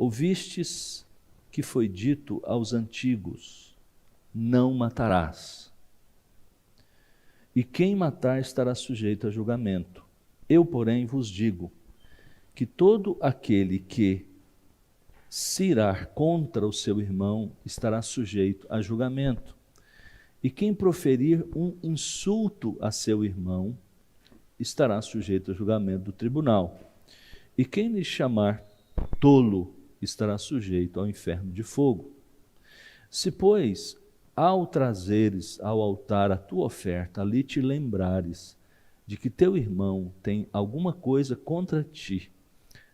Ouvistes que foi dito aos antigos: não matarás. E quem matar estará sujeito a julgamento. Eu, porém, vos digo que todo aquele que se irar contra o seu irmão estará sujeito a julgamento. E quem proferir um insulto a seu irmão estará sujeito a julgamento do tribunal. E quem lhe chamar tolo estará sujeito ao inferno de fogo. Se, pois, ao trazeres ao altar a tua oferta, ali te lembrares de que teu irmão tem alguma coisa contra ti,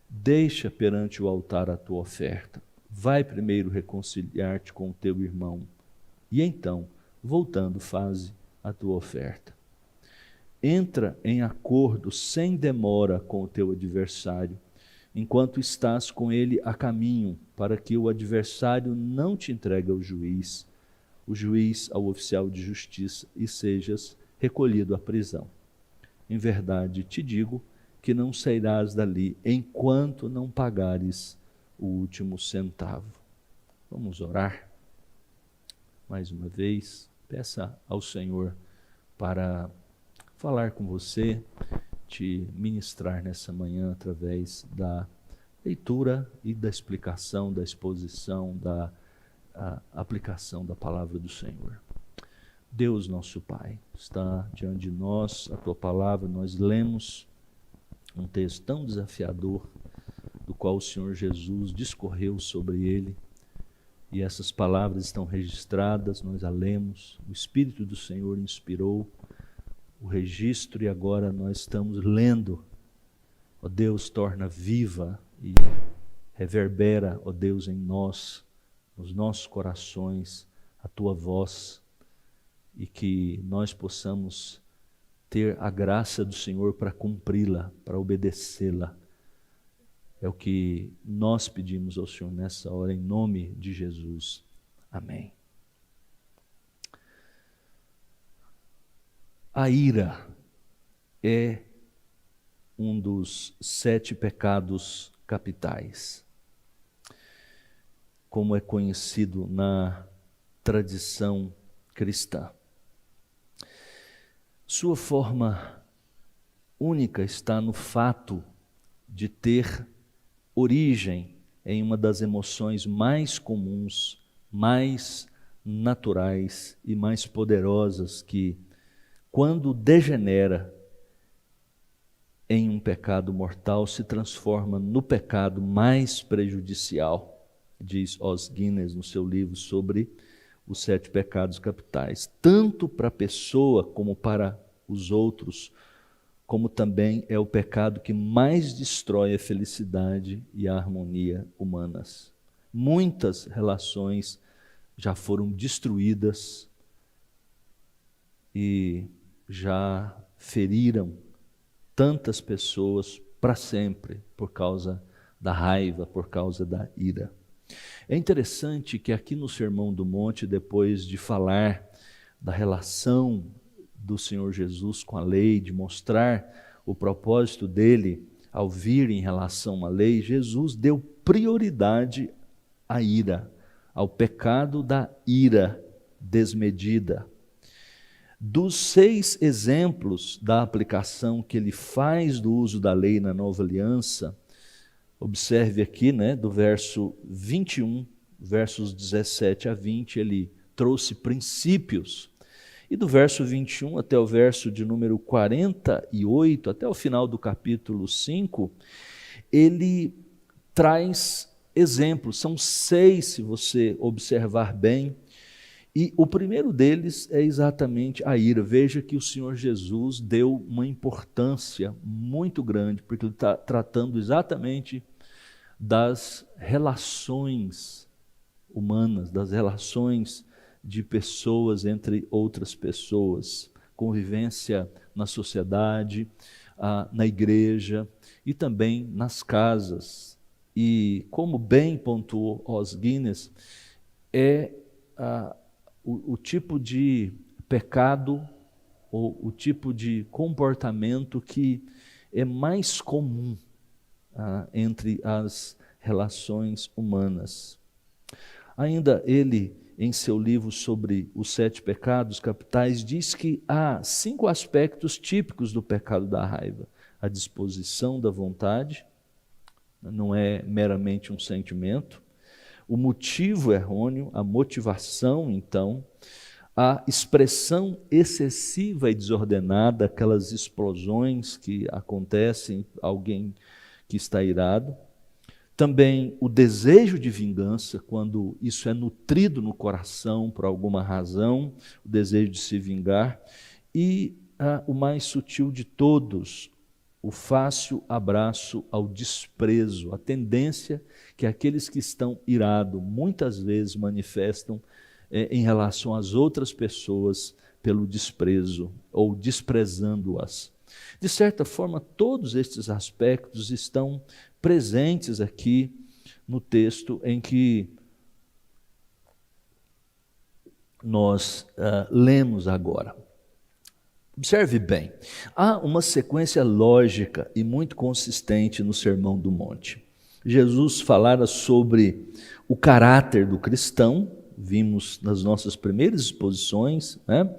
deixa perante o altar a tua oferta. Vai primeiro reconciliar-te com o teu irmão, e então, voltando, faze a tua oferta. Entra em acordo sem demora com o teu adversário, enquanto estás com ele a caminho, para que o adversário não te entregue ao juiz, o juiz ao oficial de justiça, e sejas recolhido à prisão. Em verdade te digo que não sairás dali enquanto não pagares o último centavo. Vamos orar? Mais uma vez, peça ao Senhor para falar com você, te ministrar nessa manhã através da leitura e da explicação, da exposição, da aplicação da palavra do Senhor. Deus, nosso Pai, está diante de nós, a Tua palavra, nós lemos um texto tão desafiador, do qual o Senhor Jesus discorreu sobre ele, e essas palavras estão registradas, nós a lemos, o Espírito do Senhor inspirou o registro e agora nós estamos lendo. Ó Deus, torna viva e reverbera, ó Deus, em nós, nos nossos corações, a Tua voz, e que nós possamos ter a graça do Senhor para cumpri-la, para obedecê-la. É o que nós pedimos ao Senhor nessa hora, em nome de Jesus. Amém. A ira é um dos 7 pecados capitais, como é conhecido na tradição cristã. Sua forma única está no fato de ter origem em uma das emoções mais comuns, mais naturais e mais poderosas que, quando degenera em um pecado mortal, se transforma no pecado mais prejudicial, diz Os Guinness no seu livro sobre os 7 pecados capitais, tanto para a pessoa como para os outros, como também é o pecado que mais destrói a felicidade e a harmonia humanas. Muitas relações já foram destruídas e já feriram tantas pessoas para sempre por causa da raiva, por causa da ira. É interessante que aqui no Sermão do Monte, depois de falar da relação do Senhor Jesus com a lei, de mostrar o propósito dele ao vir em relação à lei, Jesus deu prioridade à ira, ao pecado da ira desmedida. Dos 6 exemplos da aplicação que ele faz do uso da lei na nova aliança, observe aqui, do verso 21, versos 17 a 20, ele trouxe princípios. E do verso 21 até o verso de número 48, até o final do capítulo 5, ele traz exemplos. São 6, se você observar bem. E o primeiro deles é exatamente a ira. Veja que o Senhor Jesus deu uma importância muito grande, porque ele está tratando exatamente das relações humanas, das relações de pessoas entre outras pessoas, convivência na sociedade, na igreja e também nas casas. E como bem pontuou Os Guinness, é o tipo de pecado ou o tipo de comportamento que é mais comum entre as relações humanas. Ainda ele, em seu livro sobre os 7 pecados capitais, diz que há 5 aspectos típicos do pecado da raiva: a disposição da vontade, não é meramente um sentimento; o motivo errôneo, a motivação, então; a expressão excessiva e desordenada, aquelas explosões que acontecem, alguém que está irado; também o desejo de vingança, quando isso é nutrido no coração por alguma razão, o desejo de se vingar; e o mais sutil de todos, o fácil abraço ao desprezo, a tendência que aqueles que estão irados muitas vezes manifestam em relação às outras pessoas pelo desprezo ou desprezando-as. De certa forma, todos estes aspectos estão presentes aqui no texto em que nós lemos agora. Observe bem, há uma sequência lógica e muito consistente no Sermão do Monte. Jesus falara sobre o caráter do cristão, vimos nas nossas primeiras exposições, né?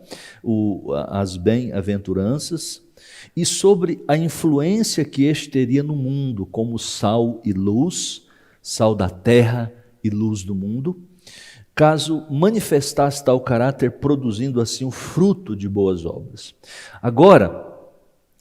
As bem-aventuranças, e sobre a influência que este teria no mundo, como sal e luz, sal da terra e luz do mundo, caso manifestasse tal caráter, produzindo assim o fruto de boas obras. Agora,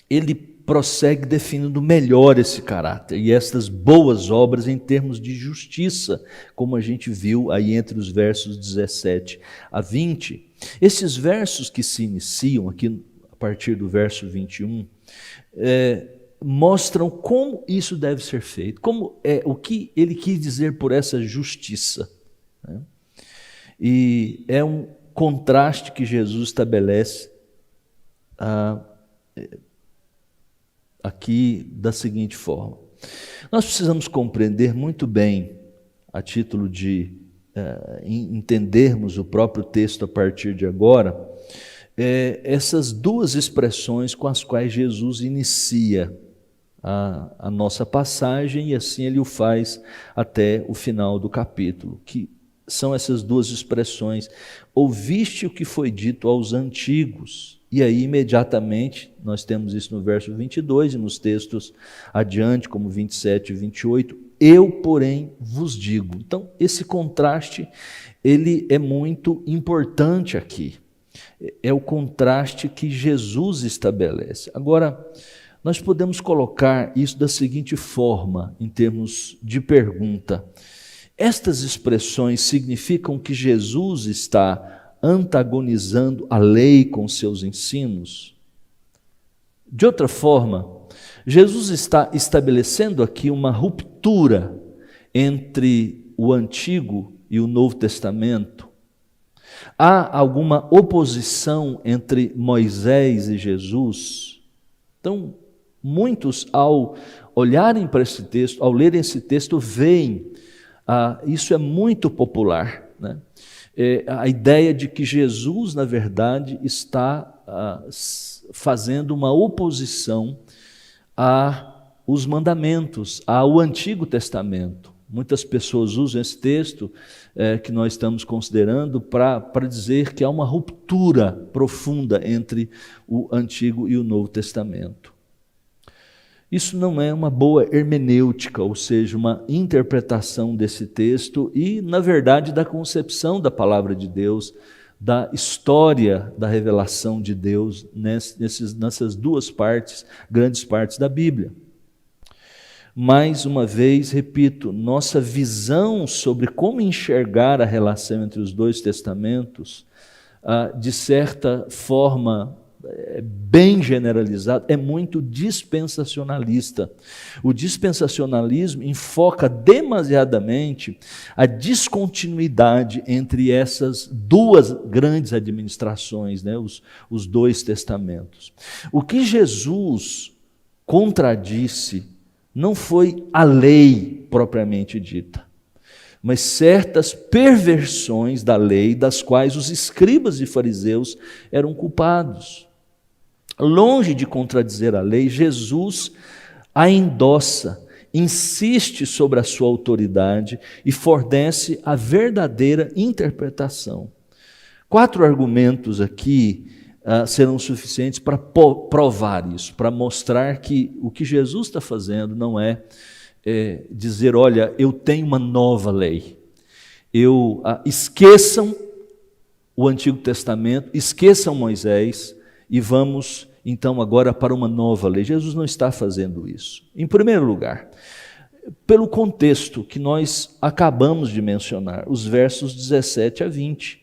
ele prossegue definindo melhor esse caráter e estas boas obras em termos de justiça, como a gente viu aí entre os versos 17 a 20. Esses versos que se iniciam aqui a partir do verso 21, mostram como isso deve ser feito, o que ele quis dizer por essa justiça, né? E é um contraste que Jesus estabelece aqui da seguinte forma. Nós precisamos compreender muito bem, a título de entendermos o próprio texto a partir de agora, essas duas expressões com as quais Jesus inicia a nossa passagem, e assim ele o faz até o final do capítulo, que são essas duas expressões: ouviste o que foi dito aos antigos. E aí imediatamente, nós temos isso no verso 22 e nos textos adiante, como 27 e 28, eu, porém, vos digo. Então, esse contraste, ele é muito importante aqui. É o contraste que Jesus estabelece. Agora, nós podemos colocar isso da seguinte forma, em termos de pergunta: estas expressões significam que Jesus está antagonizando a lei com seus ensinos? De outra forma, Jesus está estabelecendo aqui uma ruptura entre o Antigo e o Novo Testamento? Há alguma oposição entre Moisés e Jesus? Então, muitos, ao olharem para esse texto, ao lerem esse texto, veem, isso é muito popular, né? A ideia de que Jesus, na verdade, está fazendo uma oposição aos mandamentos, ao Antigo Testamento. Muitas pessoas usam esse texto que nós estamos considerando para dizer que há uma ruptura profunda entre o Antigo e o Novo Testamento. Isso não é uma boa hermenêutica, ou seja, uma interpretação desse texto e, na verdade, da concepção da palavra de Deus, da história da revelação de Deus nessas duas partes, grandes partes da Bíblia. Mais uma vez, repito, nossa visão sobre como enxergar a relação entre os dois testamentos, de certa forma, bem generalizado, é muito dispensacionalista. O dispensacionalismo enfoca demasiadamente a descontinuidade entre essas duas grandes administrações, né? Os dois testamentos. O que Jesus contradisse não foi a lei propriamente dita, mas certas perversões da lei das quais os escribas e fariseus eram culpados. Longe de contradizer a lei, Jesus a endossa insiste sobre a sua autoridade e fornece a verdadeira interpretação. 4 argumentos aqui serão suficientes para provar isso, para mostrar que o que Jesus está fazendo não é dizer, olha, eu tenho uma nova lei. Esqueçam o Antigo Testamento, esqueçam Moisés e vamos então agora para uma nova lei. Jesus não está fazendo isso. Em primeiro lugar, pelo contexto que nós acabamos de mencionar, os versos 17 a 20.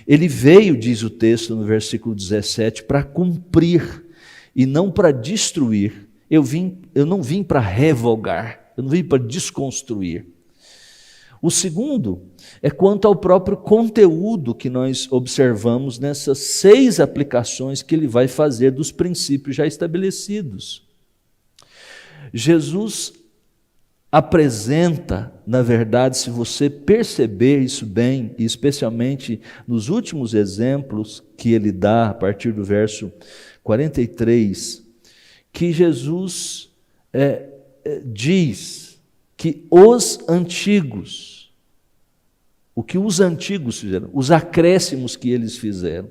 Ele veio, diz o texto no versículo 17, para cumprir e não para destruir. Eu não vim para revogar, eu não vim para desconstruir. O segundo é quanto ao próprio conteúdo que nós observamos nessas 6 aplicações que ele vai fazer dos princípios já estabelecidos. Jesus apresenta, na verdade, se você perceber isso bem, e especialmente nos últimos exemplos que ele dá, a partir do verso 43, que Jesus diz que os antigos, o que os antigos fizeram, os acréscimos que eles fizeram,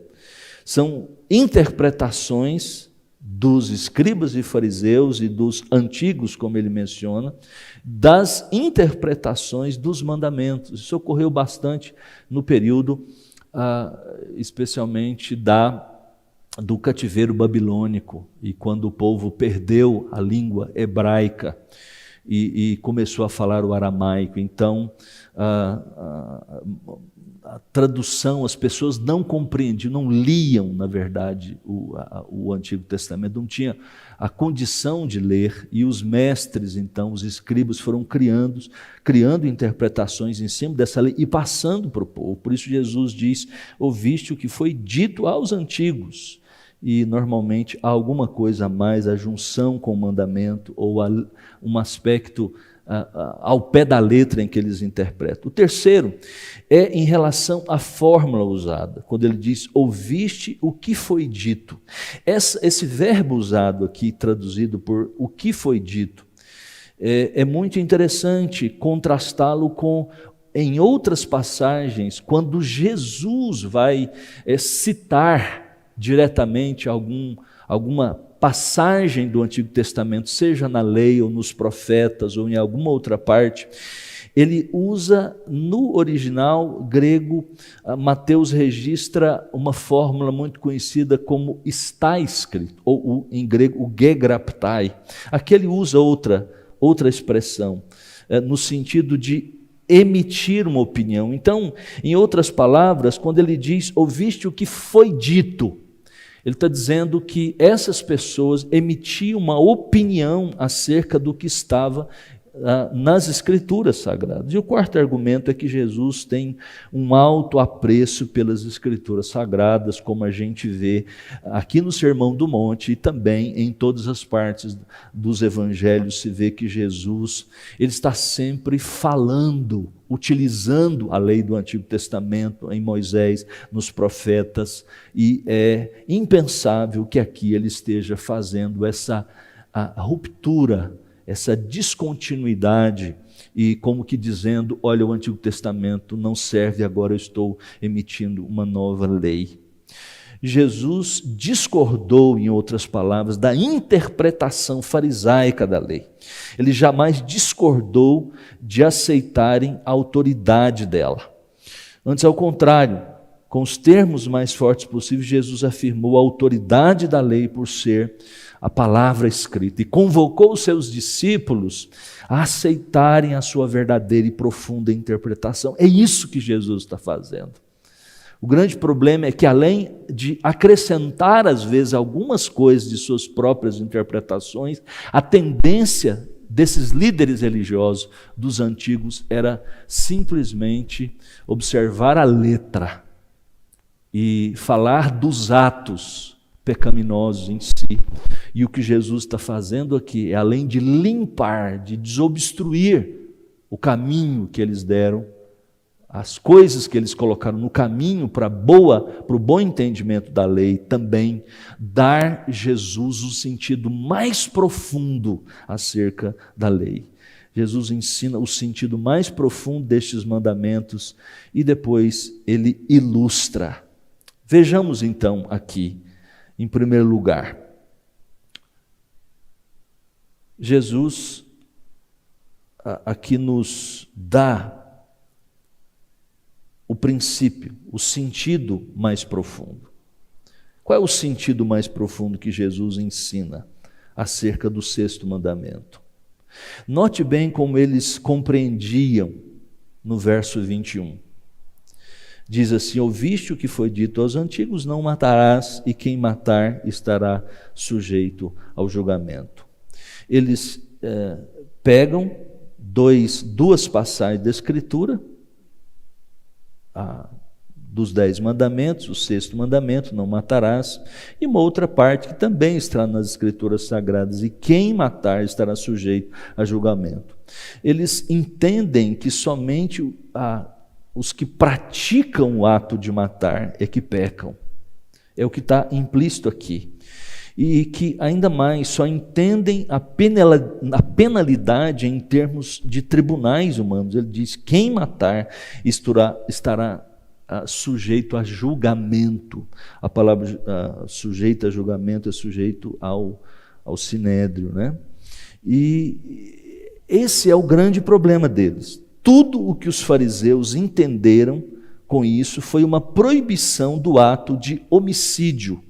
são interpretações dos escribas e fariseus e dos antigos, como ele menciona, das interpretações dos mandamentos. Isso ocorreu bastante no período, especialmente do cativeiro babilônico, e quando o povo perdeu a língua hebraica e começou a falar o aramaico. Então, a tradução, as pessoas não compreendiam, não liam, na verdade, o Antigo Testamento, não tinha a condição de ler, e os mestres, então, os escribas, foram criando interpretações em cima dessa lei e passando para o povo. Por isso Jesus diz, ouviste o que foi dito aos antigos, e normalmente há alguma coisa a mais, a junção com o mandamento, ou um aspecto ao pé da letra em que eles interpretam. O terceiro é em relação à fórmula usada, quando ele diz, ouviste o que foi dito. Esse verbo usado aqui, traduzido por o que foi dito, é muito interessante contrastá-lo com, em outras passagens, quando Jesus vai citar diretamente alguma passagem do Antigo Testamento, seja na lei ou nos profetas ou em alguma outra parte, ele usa no original grego, Mateus registra uma fórmula muito conhecida como está escrito, ou em grego o gegraptai. Aqui ele usa outra expressão, no sentido de emitir uma opinião. Então, em outras palavras, quando ele diz, ouviste o que foi dito, ele está dizendo que essas pessoas emitiam uma opinião acerca do que estava nas Escrituras Sagradas. E o quarto argumento é que Jesus tem um alto apreço pelas Escrituras Sagradas, como a gente vê aqui no Sermão do Monte e também em todas as partes dos Evangelhos. Se vê que Jesus ele está sempre falando, utilizando a lei do Antigo Testamento em Moisés, nos profetas, e é impensável que aqui ele esteja fazendo essa ruptura, essa descontinuidade, e como que dizendo, olha, o Antigo Testamento não serve, agora eu estou emitindo uma nova lei. Jesus discordou, em outras palavras, da interpretação farisaica da lei. Ele jamais discordou de aceitarem a autoridade dela. Antes, ao contrário, com os termos mais fortes possíveis, Jesus afirmou a autoridade da lei por ser a palavra escrita, e convocou os seus discípulos a aceitarem a sua verdadeira e profunda interpretação. É isso que Jesus está fazendo. O grande problema é que, além de acrescentar às vezes algumas coisas de suas próprias interpretações, a tendência desses líderes religiosos dos antigos era simplesmente observar a letra e falar dos atos pecaminosos em si. E o que Jesus está fazendo aqui é, além de limpar, de desobstruir o caminho que eles deram, as coisas que eles colocaram no caminho para o bom entendimento da lei, também dar Jesus o sentido mais profundo acerca da lei. Jesus ensina o sentido mais profundo destes mandamentos e depois ele ilustra. Vejamos então aqui, em primeiro lugar, Jesus aqui nos dá o princípio, o sentido mais profundo. Qual é o sentido mais profundo que Jesus ensina acerca do sexto mandamento? Note bem como eles compreendiam no verso 21. Diz assim: ouviste o que foi dito aos antigos, não matarás, e quem matar estará sujeito ao julgamento. Eles pegam duas passagens da Escritura, dos 10 mandamentos, o sexto mandamento, não matarás, e uma outra parte que também está nas Escrituras Sagradas, e quem matar estará sujeito a julgamento. Eles entendem que somente os que praticam o ato de matar é que pecam. É o que está implícito aqui. E que, ainda mais, só entendem a penalidade em termos de tribunais humanos. Ele diz: quem matar estará sujeito a julgamento. A palavra sujeito a julgamento é sujeito ao sinédrio, né? E esse é o grande problema deles. Tudo o que os fariseus entenderam com isso foi uma proibição do ato de homicídio.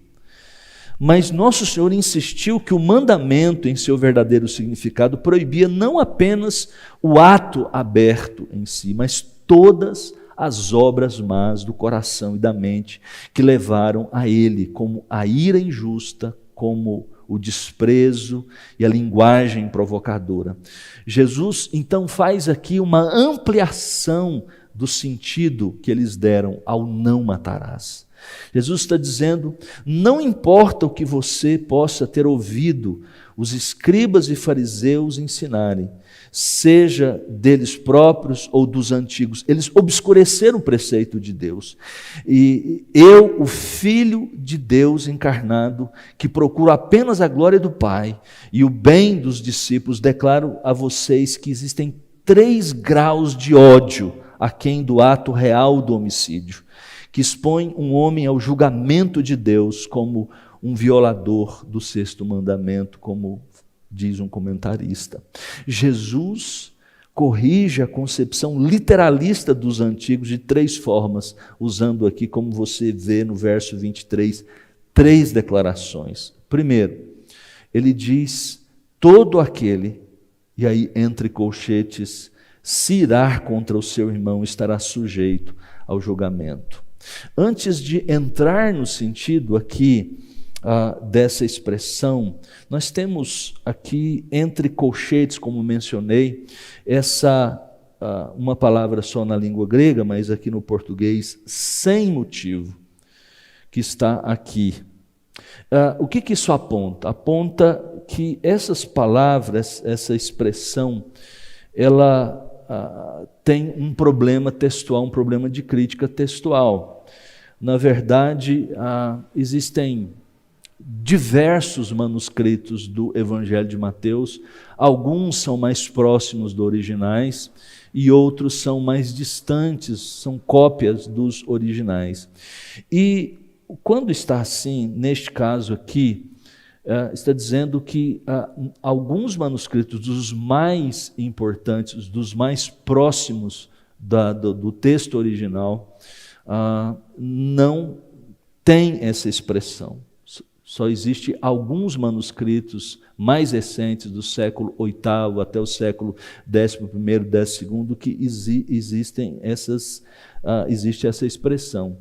Mas Nosso Senhor insistiu que o mandamento, em seu verdadeiro significado, proibia não apenas o ato aberto em si, mas todas as obras más do coração e da mente que levaram a ele, como a ira injusta, como o desprezo e a linguagem provocadora. Jesus, então, faz aqui uma ampliação do sentido que eles deram ao não matarás. Jesus está dizendo: não importa o que você possa ter ouvido os escribas e fariseus ensinarem, seja deles próprios ou dos antigos, eles obscureceram o preceito de Deus. E eu, o Filho de Deus encarnado, que procuro apenas a glória do Pai e o bem dos discípulos, declaro a vocês que existem 3 graus de ódio aquém do ato real do homicídio, que expõe um homem ao julgamento de Deus como um violador do sexto mandamento, como diz um comentarista. Jesus corrige a concepção literalista dos antigos de 3 formas, usando aqui, como você vê no verso 23, 3 declarações. Primeiro, ele diz: todo aquele, e aí entre colchetes, se irar contra o seu irmão estará sujeito ao julgamento. Antes de entrar no sentido aqui dessa expressão, nós temos aqui entre colchetes, como mencionei, uma palavra só na língua grega, mas aqui no português, sem motivo, que está aqui. O que isso aponta? Aponta que essas palavras, essa expressão, ela tem um problema textual, um problema de crítica textual. Na verdade, existem diversos manuscritos do Evangelho de Mateus, alguns são mais próximos dos originais e outros são mais distantes, são cópias dos originais. E quando está assim, neste caso aqui, está dizendo que alguns manuscritos dos mais importantes, dos mais próximos do texto original, não tem essa expressão. Só existe alguns manuscritos mais recentes, do século VIII até o século XI, XII, que existe essa expressão.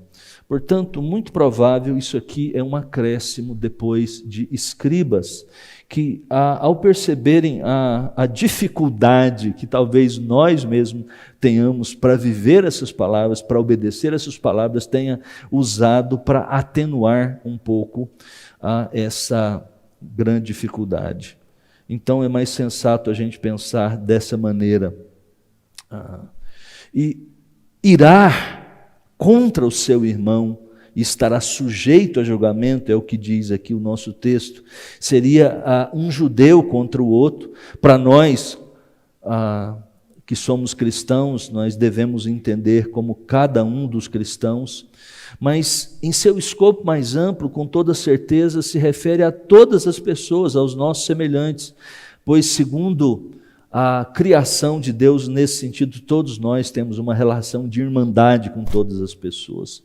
Portanto, muito provável isso aqui é um acréscimo depois de escribas, que ao perceberem a dificuldade que talvez nós mesmos tenhamos para viver essas palavras, para obedecer essas palavras, tenha usado para atenuar um pouco essa grande dificuldade. Então é mais sensato a gente pensar dessa maneira. E irar contra o seu irmão e estará sujeito a julgamento, é o que diz aqui o nosso texto. Seria um judeu contra o outro. Para nós, que somos cristãos, nós devemos entender como cada um dos cristãos, mas em seu escopo mais amplo, com toda certeza, se refere a todas as pessoas, aos nossos semelhantes, pois segundo a criação de Deus, nesse sentido, todos nós temos uma relação de irmandade com todas as pessoas.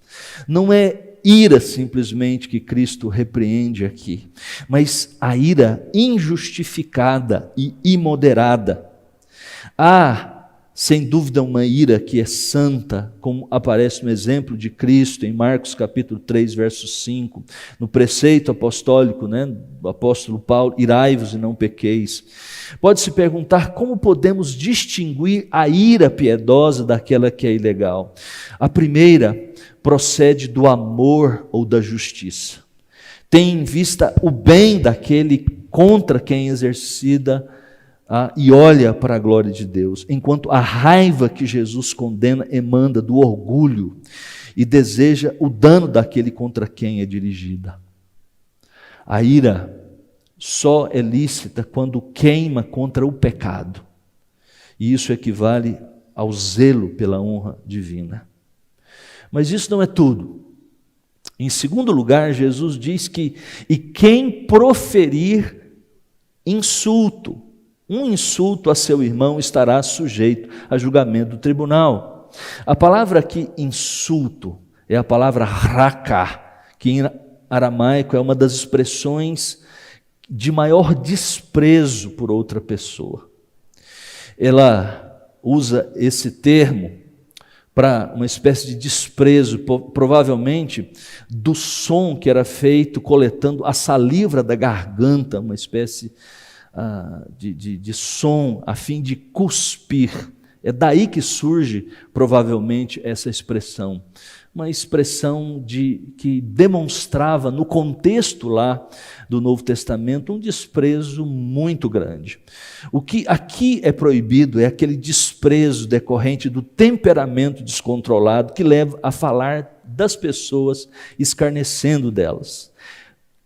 Não é ira simplesmente que Cristo repreende aqui, mas a ira injustificada e imoderada. Há, sem dúvida, uma ira que é santa, como aparece no exemplo de Cristo em Marcos capítulo 3, verso 5, no preceito apostólico, do apóstolo Paulo, irai-vos e não pequeis. Pode-se perguntar como podemos distinguir a ira piedosa daquela que é ilegal. A primeira procede do amor ou da justiça. Tem em vista o bem daquele contra quem exercida e olha para a glória de Deus, enquanto a raiva que Jesus condena emana do orgulho e deseja o dano daquele contra quem é dirigida. A ira só é lícita quando queima contra o pecado, e isso equivale ao zelo pela honra divina. Mas isso não é tudo. Em segundo lugar, Jesus diz que e quem proferir um insulto a seu irmão estará sujeito a julgamento do tribunal. A palavra aqui, insulto, é a palavra raká, que em aramaico é uma das expressões de maior desprezo por outra pessoa. Ela usa esse termo para uma espécie de desprezo, provavelmente do som que era feito coletando a saliva da garganta, uma espécie de som a fim de cuspir. É daí que surge provavelmente essa expressão, uma expressão que demonstrava no contexto lá do Novo Testamento um desprezo muito grande. O que aqui é proibido é aquele desprezo decorrente do temperamento descontrolado que leva a falar das pessoas escarnecendo delas.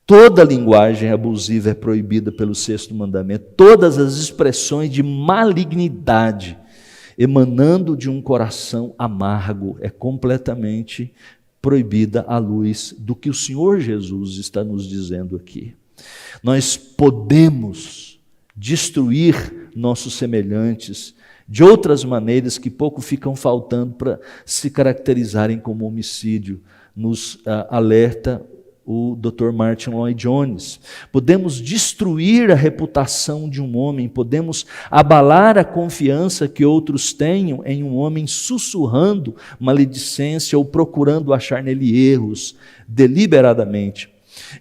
Toda linguagem abusiva é proibida pelo sexto mandamento, todas as expressões de malignidade emanando de um coração amargo é completamente proibida à luz do que o Senhor Jesus está nos dizendo aqui. Nós podemos destruir nossos semelhantes de outras maneiras que pouco ficam faltando para se caracterizarem como homicídio, nos alerta o Dr. Martin Lloyd Jones. Podemos destruir a reputação de um homem, podemos abalar a confiança que outros tenham em um homem sussurrando maledicência ou procurando achar nele erros deliberadamente.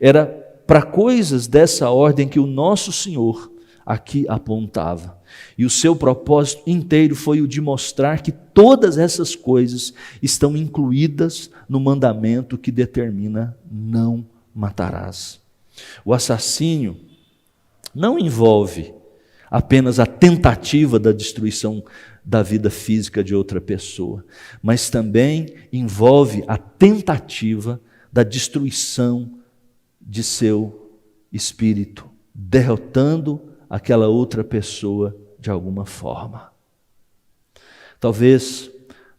Era para coisas dessa ordem que o nosso Senhor aqui apontava. E o seu propósito inteiro foi o de mostrar que todas essas coisas estão incluídas no mandamento que determina não matarás. O assassínio não envolve apenas a tentativa da destruição da vida física de outra pessoa, mas também envolve a tentativa da destruição de seu espírito, derrotando aquela outra pessoa de alguma forma. Talvez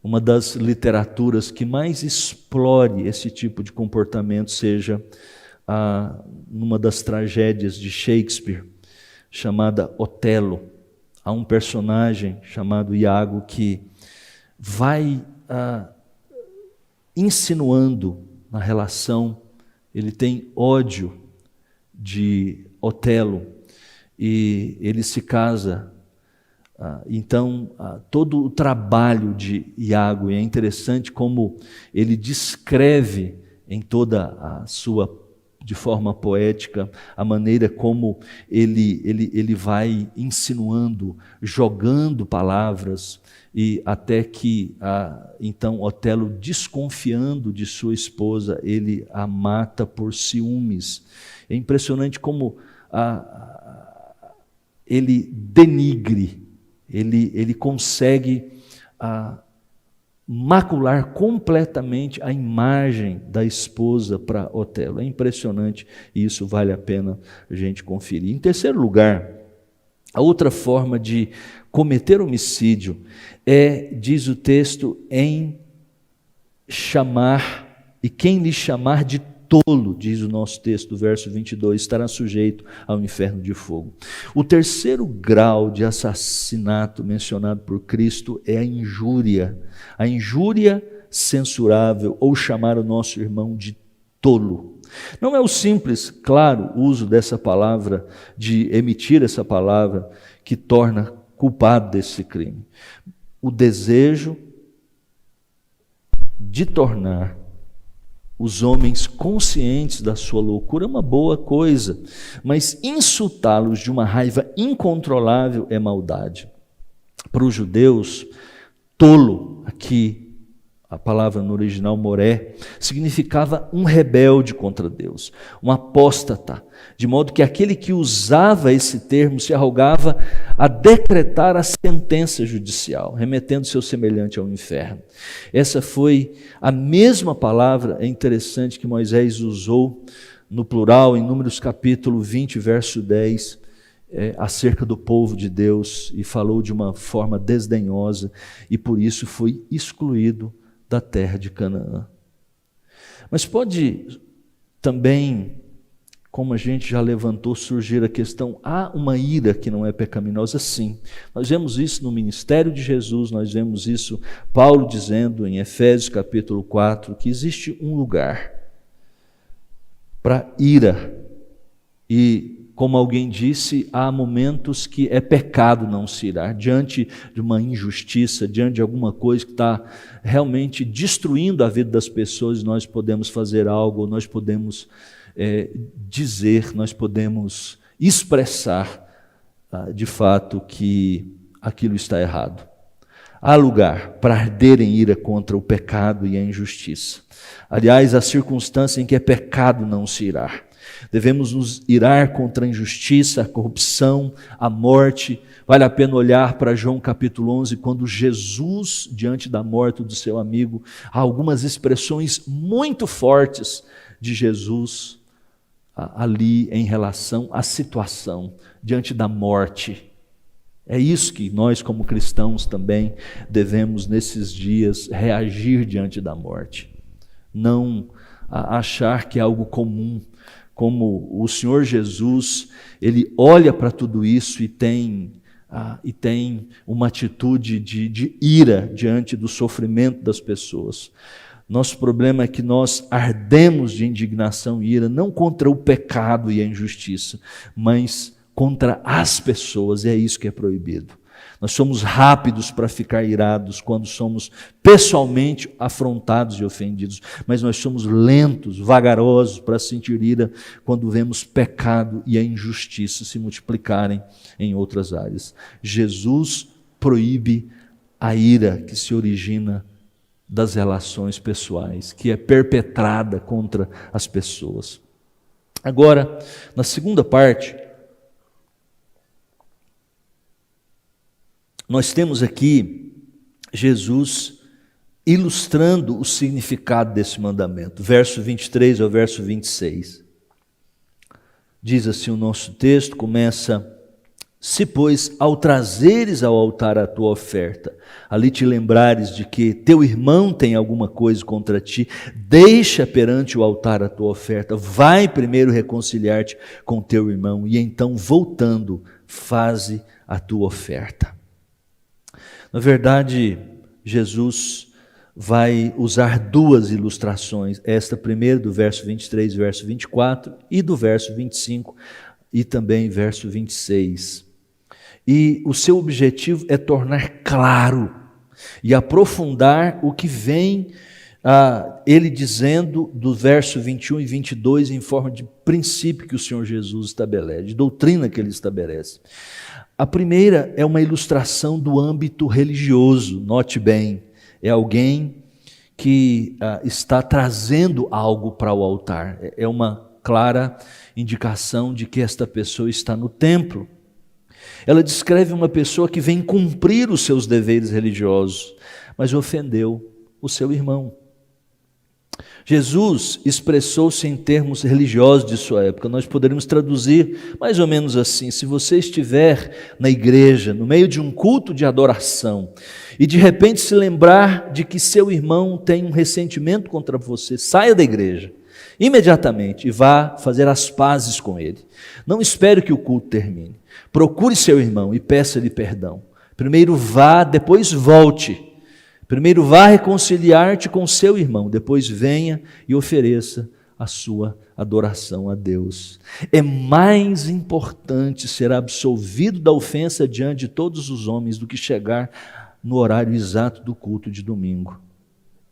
uma das literaturas que mais explore esse tipo de comportamento seja numa das tragédias de Shakespeare, chamada Otelo. Há um personagem chamado Iago que vai insinuando na relação, ele tem ódio de Otelo e ele se casa. Então, todo o trabalho de Iago, e é interessante como ele descreve em toda a sua, de forma poética, a maneira como ele vai insinuando, jogando palavras, e até que, então, Otelo, desconfiando de sua esposa, ele a mata por ciúmes. É impressionante como ele denigre, ele consegue macular completamente a imagem da esposa para Otelo. É impressionante e isso vale a pena a gente conferir. Em terceiro lugar, A outra forma de cometer homicídio é, diz o texto, em chamar, e quem lhe chamar de tolo, diz o nosso texto, verso 22, estará sujeito ao inferno de fogo. O terceiro grau de assassinato mencionado por Cristo é a injúria censurável, ou chamar o nosso irmão de tolo. Não é o simples, claro, uso dessa palavra, de emitir essa palavra, que torna culpado desse crime. O desejo de tornar os homens conscientes da sua loucura é uma boa coisa, mas insultá-los de uma raiva incontrolável é maldade. Para os judeus, tolo, aqui a palavra no original moré, significava um rebelde contra Deus, um apóstata, de modo que aquele que usava esse termo se arrogava a decretar a sentença judicial, remetendo seu semelhante ao inferno. Essa foi a mesma palavra, é interessante, que Moisés usou no plural, em Números capítulo 20, verso 10, acerca do povo de Deus, e falou de uma forma desdenhosa, e por isso foi excluído da terra de Canaã. Mas pode também, como a gente já levantou, surgir a questão: há uma ira que não é pecaminosa? Sim. Nós vemos isso no ministério de Jesus, nós vemos isso Paulo dizendo em Efésios capítulo 4, que existe um lugar para ira. E, como alguém disse, há momentos que é pecado não se irar, diante de uma injustiça, diante de alguma coisa que está realmente destruindo a vida das pessoas. Nós podemos fazer algo, nós podemos dizer, nós podemos expressar de fato que aquilo está errado. Há lugar para arder em ira contra o pecado e a injustiça. Aliás, a circunstância em que é pecado não se irar. Devemos nos irar contra a injustiça, a corrupção, a morte. Vale a pena olhar para João capítulo 11, quando Jesus, diante da morte do seu amigo, há algumas expressões muito fortes de Jesus ali em relação à situação, diante da morte. É isso que nós, como cristãos, também devemos, nesses dias, reagir diante da morte. Não achar que é algo comum, como o Senhor Jesus, ele olha para tudo isso e tem uma atitude de ira diante do sofrimento das pessoas. Nosso problema é que nós ardemos de indignação e ira, não contra o pecado e a injustiça, mas contra as pessoas, e é isso que é proibido. Nós somos rápidos para ficar irados quando somos pessoalmente afrontados e ofendidos, mas nós somos lentos, vagarosos para sentir ira quando vemos pecado e a injustiça se multiplicarem em outras áreas. Jesus proíbe a ira que se origina das relações pessoais, que é perpetrada contra as pessoas. Agora, na segunda parte, nós temos aqui Jesus ilustrando o significado desse mandamento. Verso 23 ao verso 26. Diz assim o nosso texto, começa: se, pois, ao trazeres ao altar a tua oferta, ali te lembrares de que teu irmão tem alguma coisa contra ti, deixa perante o altar a tua oferta, vai primeiro reconciliar-te com teu irmão, e então, voltando, faze a tua oferta. Na verdade, Jesus vai usar duas ilustrações, esta primeira do verso 23 e verso 24, e do verso 25 e também verso 26. E o seu objetivo é tornar claro e aprofundar o que vem ele dizendo do verso 21 e 22 em forma de princípio que o Senhor Jesus estabelece, de doutrina que ele estabelece. A primeira é uma ilustração do âmbito religioso, note bem, é alguém que está trazendo algo para o altar, é uma clara indicação de que esta pessoa está no templo. Ela descreve uma pessoa que vem cumprir os seus deveres religiosos, mas ofendeu o seu irmão. Jesus expressou-se em termos religiosos de sua época. Nós poderíamos traduzir mais ou menos assim: se você estiver na igreja, no meio de um culto de adoração, e de repente se lembrar de que seu irmão tem um ressentimento contra você, saia da igreja imediatamente e vá fazer as pazes com ele. Não espere que o culto termine. Procure seu irmão e peça-lhe perdão. Primeiro vá, depois volte. Primeiro vá reconciliar-te com seu irmão, depois venha e ofereça a sua adoração a Deus. É mais importante ser absolvido da ofensa diante de todos os homens do que chegar no horário exato do culto de domingo.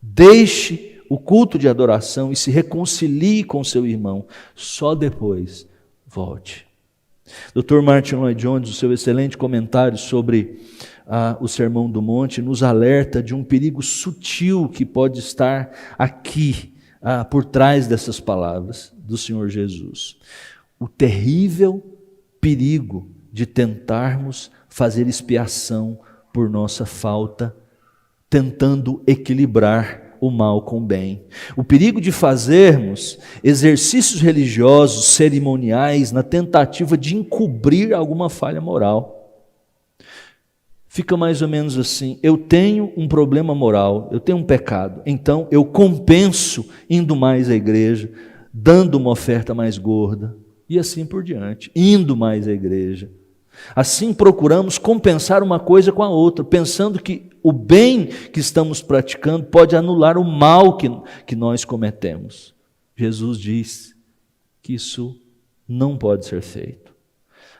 Deixe o culto de adoração e se reconcilie com seu irmão. Só depois volte. Dr. Martin Lloyd-Jones, no seu excelente comentário sobre o Sermão do Monte, nos alerta de um perigo sutil que pode estar aqui, por trás dessas palavras do Senhor Jesus. O terrível perigo de tentarmos fazer expiação por nossa falta, tentando equilibrar o mal com o bem. O perigo de fazermos exercícios religiosos, cerimoniais, na tentativa de encobrir alguma falha moral. Fica mais ou menos assim: eu tenho um problema moral, eu tenho um pecado, então eu compenso indo mais à igreja, dando uma oferta mais gorda, e assim por diante, indo mais à igreja. Assim procuramos compensar uma coisa com a outra, pensando que o bem que estamos praticando pode anular o mal que nós cometemos. Jesus diz que isso não pode ser feito.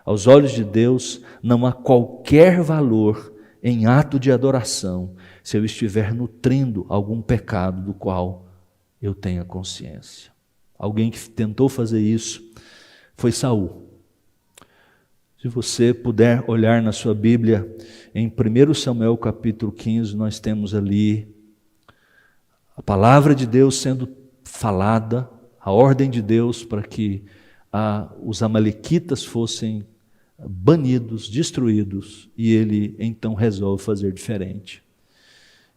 Aos olhos de Deus, não há qualquer valor em ato de adoração se eu estiver nutrindo algum pecado do qual eu tenha consciência. Alguém que tentou fazer isso foi Saul. Se você puder olhar na sua Bíblia, em 1 Samuel capítulo 15, nós temos ali a palavra de Deus sendo falada, a ordem de Deus para que os amalequitas fossem banidos, destruídos, e ele então resolve fazer diferente.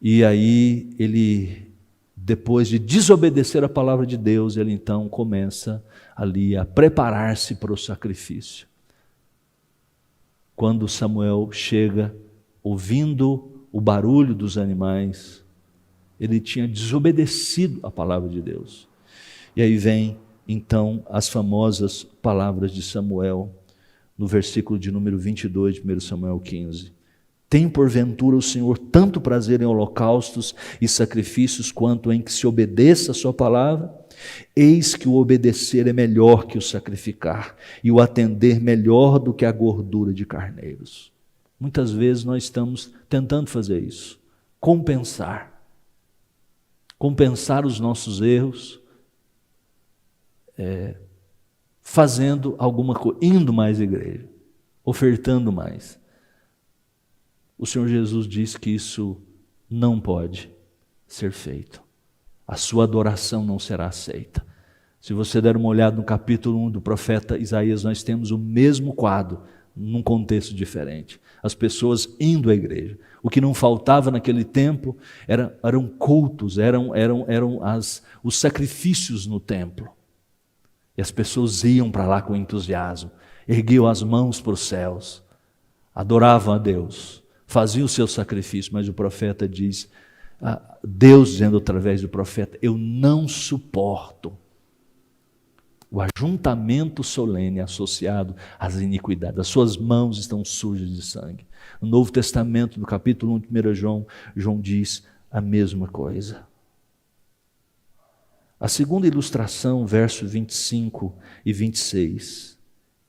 E aí ele, depois de desobedecer a palavra de Deus, ele então começa ali a preparar-se para o sacrifício. Quando Samuel chega, ouvindo o barulho dos animais, ele tinha desobedecido a palavra de Deus. E aí vem então as famosas palavras de Samuel, no versículo de número 22 de 1 Samuel 15. Tem porventura o Senhor tanto prazer em holocaustos e sacrifícios quanto em que se obedeça a sua palavra? Eis que o obedecer é melhor que o sacrificar, e o atender melhor do que a gordura de carneiros. Muitas vezes nós estamos tentando fazer isso, compensar os nossos erros, fazendo alguma coisa, indo mais à igreja, ofertando mais. O Senhor Jesus diz que isso não pode ser feito. A sua adoração não será aceita. Se você der uma olhada no capítulo 1 do profeta Isaías, nós temos o mesmo quadro, num contexto diferente. As pessoas indo à igreja. O que não faltava naquele tempo eram cultos, eram os sacrifícios no templo. E as pessoas iam para lá com entusiasmo, erguiam as mãos para os céus, adoravam a Deus, faziam o seu sacrifício, mas o profeta diz, Deus dizendo através do profeta, eu não suporto o ajuntamento solene associado às iniquidades, as suas mãos estão sujas de sangue. No Novo Testamento, no capítulo 1 de 1 João, João diz a mesma coisa. A segunda ilustração, versos 25 e 26.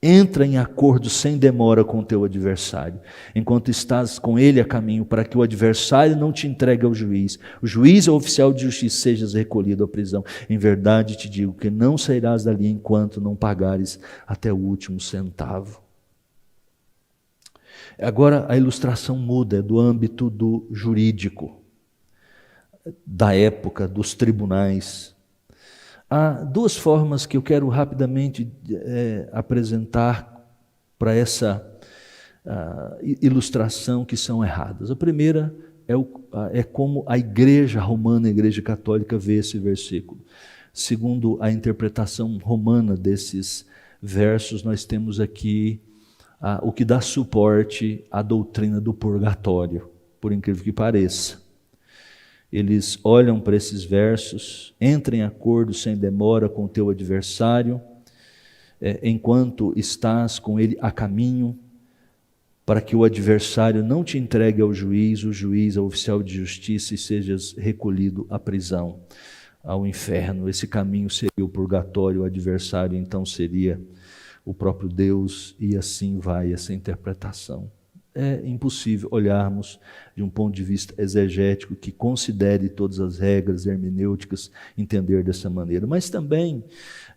Entra em acordo sem demora com o teu adversário, enquanto estás com ele a caminho, para que o adversário não te entregue ao juiz. O juiz é o oficial de justiça, sejas recolhido à prisão. Em verdade te digo que não sairás dali enquanto não pagares até o último centavo. Agora a ilustração muda, é do âmbito do jurídico, da época, dos tribunais. Há duas formas que eu quero rapidamente apresentar para essa ilustração que são erradas. A primeira é como a igreja romana, a igreja católica vê esse versículo. Segundo a interpretação romana desses versos, nós temos aqui o que dá suporte à doutrina do purgatório, por incrível que pareça. Eles olham para esses versos: entra em acordo sem demora com o teu adversário, enquanto estás com ele a caminho, para que o adversário não te entregue ao juiz, o juiz ao oficial de justiça, e sejas recolhido à prisão, ao inferno. Esse caminho seria o purgatório, o adversário então seria o próprio Deus, e assim vai essa interpretação. É impossível olharmos de um ponto de vista exegético que considere todas as regras hermenêuticas, entender dessa maneira. Mas também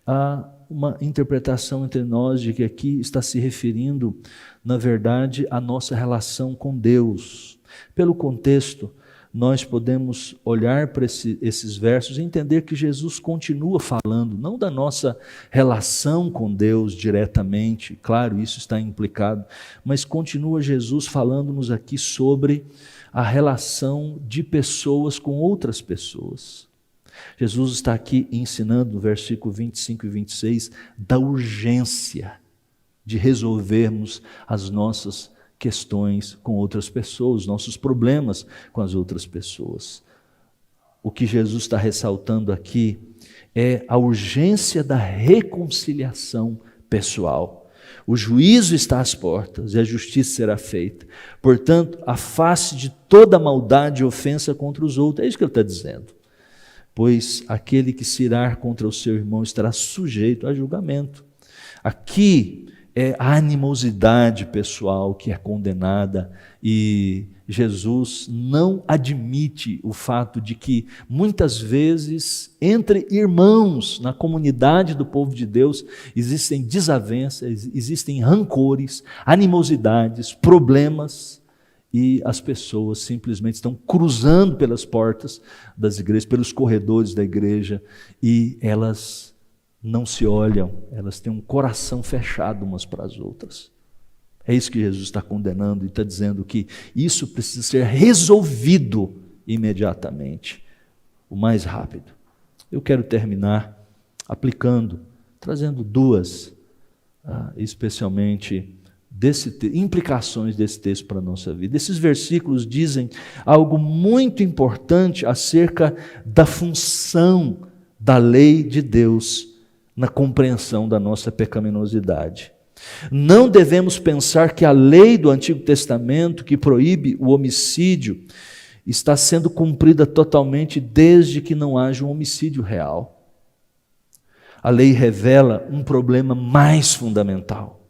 há uma interpretação entre nós de que aqui está se referindo, na verdade, à nossa relação com Deus. Pelo contexto, nós podemos olhar para esses versos e entender que Jesus continua falando, não da nossa relação com Deus diretamente, claro, isso está implicado, mas continua Jesus falando-nos aqui sobre a relação de pessoas com outras pessoas. Jesus está aqui ensinando, no versículo 25 e 26, da urgência de resolvermos as nossas questões com outras pessoas, nossos problemas com as outras pessoas. O que Jesus está ressaltando aqui é a urgência da reconciliação pessoal. O juízo está às portas e a justiça será feita. Portanto, afaste de toda maldade e ofensa contra os outros. É isso que ele está dizendo. Pois aquele que se irar contra o seu irmão estará sujeito a julgamento. Aqui é a animosidade pessoal que é condenada, e Jesus não admite o fato de que muitas vezes entre irmãos na comunidade do povo de Deus existem desavenças, existem rancores, animosidades, problemas, e as pessoas simplesmente estão cruzando pelas portas das igrejas, pelos corredores da igreja, e elas não se olham, elas têm um coração fechado umas para as outras. É isso que Jesus está condenando e está dizendo que isso precisa ser resolvido imediatamente, o mais rápido. Eu quero terminar aplicando, trazendo duas, especialmente implicações desse texto para a nossa vida. Esses versículos dizem algo muito importante acerca da função da lei de Deus na compreensão da nossa pecaminosidade. Não devemos pensar que a lei do Antigo Testamento, que proíbe o homicídio, está sendo cumprida totalmente desde que não haja um homicídio real. A lei revela um problema mais fundamental: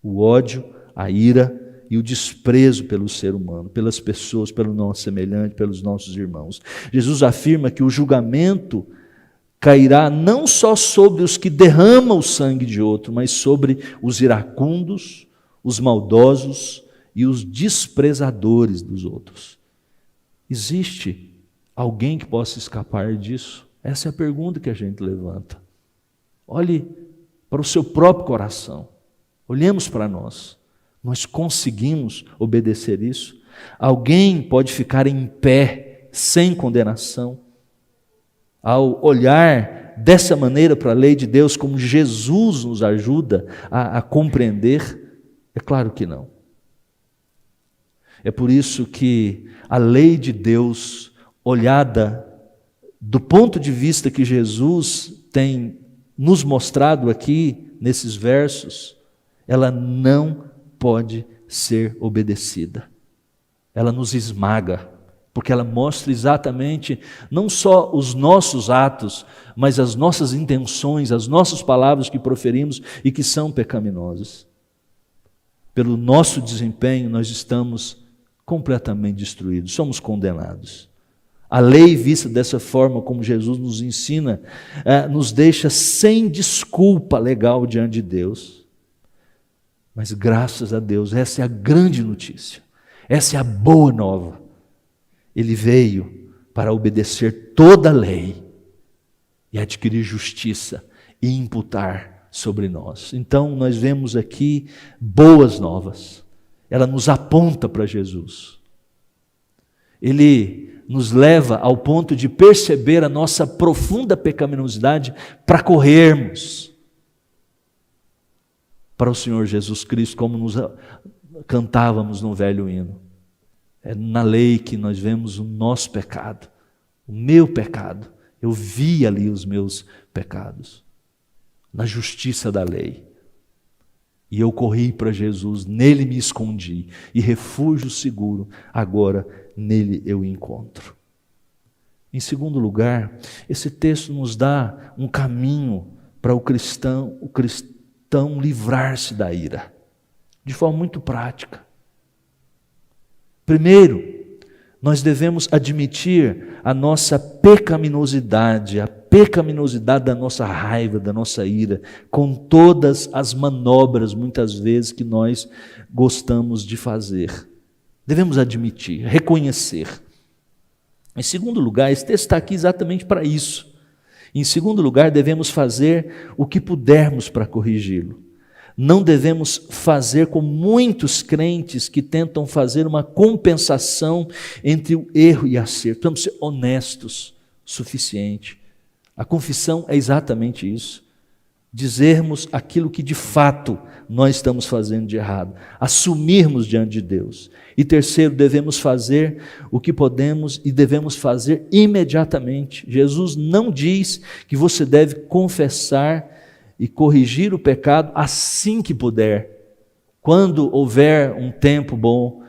o ódio, a ira e o desprezo pelo ser humano, pelas pessoas, pelo nosso semelhante, pelos nossos irmãos. Jesus afirma que o julgamento cairá não só sobre os que derramam o sangue de outro, mas sobre os iracundos, os maldosos e os desprezadores dos outros. Existe alguém que possa escapar disso? Essa é a pergunta que a gente levanta. Olhe para o seu próprio coração. Olhemos para nós. Nós conseguimos obedecer isso? Alguém pode ficar em pé sem condenação ao olhar dessa maneira para a lei de Deus, como Jesus nos ajuda a compreender? É claro que não. É por isso que a lei de Deus, olhada do ponto de vista que Jesus tem nos mostrado aqui nesses versos, ela não pode ser obedecida. Ela nos esmaga, porque ela mostra exatamente não só os nossos atos, mas as nossas intenções, as nossas palavras que proferimos e que são pecaminosas. Pelo nosso desempenho, nós estamos completamente destruídos, somos condenados. A lei vista dessa forma, como Jesus nos ensina, nos deixa sem desculpa legal diante de Deus. Mas graças a Deus, essa é a grande notícia, essa é a boa nova. Ele veio para obedecer toda a lei e adquirir justiça e imputar sobre nós. Então nós vemos aqui boas novas. Ela nos aponta para Jesus. Ele nos leva ao ponto de perceber a nossa profunda pecaminosidade para corrermos para o Senhor Jesus Cristo, como nos cantávamos no velho hino. É na lei que nós vemos o nosso pecado, o meu pecado. Eu vi ali os meus pecados, na justiça da lei. E eu corri para Jesus, nele me escondi, e refúgio seguro, agora nele eu encontro. Em segundo lugar, esse texto nos dá um caminho para o cristão livrar-se da ira, de forma muito prática. Primeiro, nós devemos admitir a nossa pecaminosidade, a pecaminosidade da nossa raiva, da nossa ira, com todas as manobras, muitas vezes, que nós gostamos de fazer. Devemos admitir, reconhecer. Em segundo lugar, esse texto está aqui exatamente para isso. Em segundo lugar, devemos fazer o que pudermos para corrigi-lo. Não devemos fazer como muitos crentes que tentam fazer uma compensação entre o erro e acerto. Vamos ser honestos o suficiente. A confissão é exatamente isso. Dizermos aquilo que de fato nós estamos fazendo de errado. Assumirmos diante de Deus. E terceiro, devemos fazer o que podemos e devemos fazer imediatamente. Jesus não diz que você deve confessar e corrigir o pecado assim que puder, quando houver um tempo bom.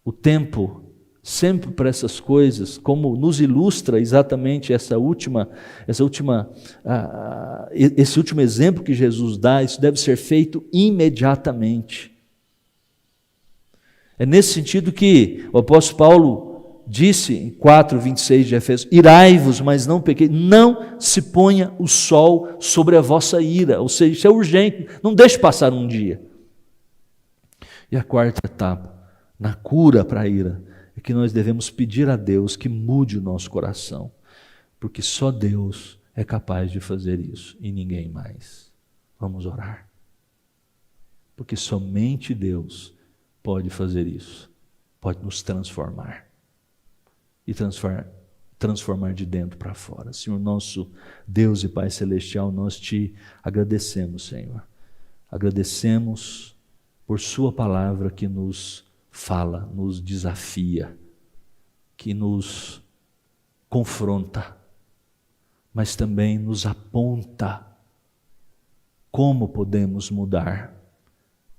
O tempo sempre para essas coisas, como nos ilustra exatamente esse último exemplo que Jesus dá, isso deve ser feito imediatamente. É nesse sentido que o apóstolo Paulo disse em 4:26 de Efésios: irai-vos, mas não pequeis, não se ponha o sol sobre a vossa ira, ou seja, isso é urgente, não deixe passar um dia. E a quarta etapa, na cura para a ira, é que nós devemos pedir a Deus que mude o nosso coração, porque só Deus é capaz de fazer isso e ninguém mais. Vamos orar, porque somente Deus pode fazer isso, pode nos transformar e transformar de dentro para fora. Senhor, nosso Deus e Pai Celestial, nós te agradecemos, Senhor. Agradecemos por sua palavra que nos fala, nos desafia, que nos confronta, mas também nos aponta como podemos mudar,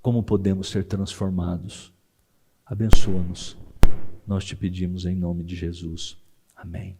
como podemos ser transformados. Abençoa-nos. Nós te pedimos em nome de Jesus. Amém.